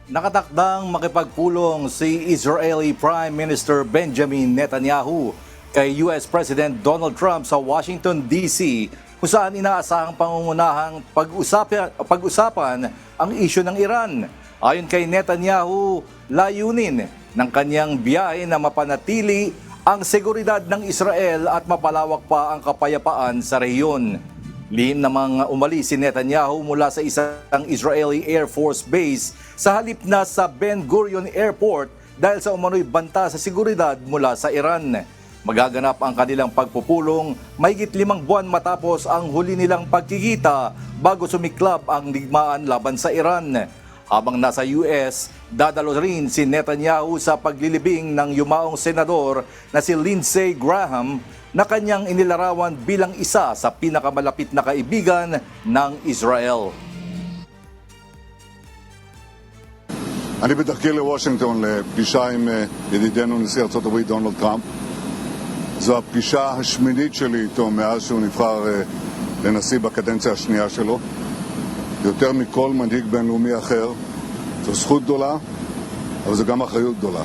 Nakatakdang makipagpulong si Israeli Prime Minister Benjamin Netanyahu kay US President Donald Trump sa Washington, D.C. kung saan inaasahang pangungunahang pag-usapan ang isyu ng Iran. Ayon kay Netanyahu, layunin ng kanyang biyahe na mapanatili ang seguridad ng Israel at mapalawak pa ang kapayapaan sa rehiyon. Lihim namang umalis si Netanyahu mula sa isang Israeli Air Force Base sa halip na sa Ben Gurion Airport dahil sa umano'y banta sa seguridad mula sa Iran. Magaganap ang kanilang pagpupulong mahigit 5 buwan matapos ang huli nilang pagkikita bago sumiklab ang digmaan laban sa Iran. Habang nasa US, dadalo rin si Netanyahu sa paglilibing ng yumaong senador na si Lindsey Graham na kanyang inilarawan bilang isa sa pinakamalapit na kaibigan ng Israel. אני בדרכי לוושינגטון לפגישה עם ידידנו נשיא ארצות הברית דונלד טראמפ. זו הפגישה השמינית שלי איתו מאז שהוא נבחר לנשיא בקדנציה השנייה שלו. יותר מכל מנהיג בינלאומי אחר. זו זכות גדולה, אבל זו גם אחריות גדולה.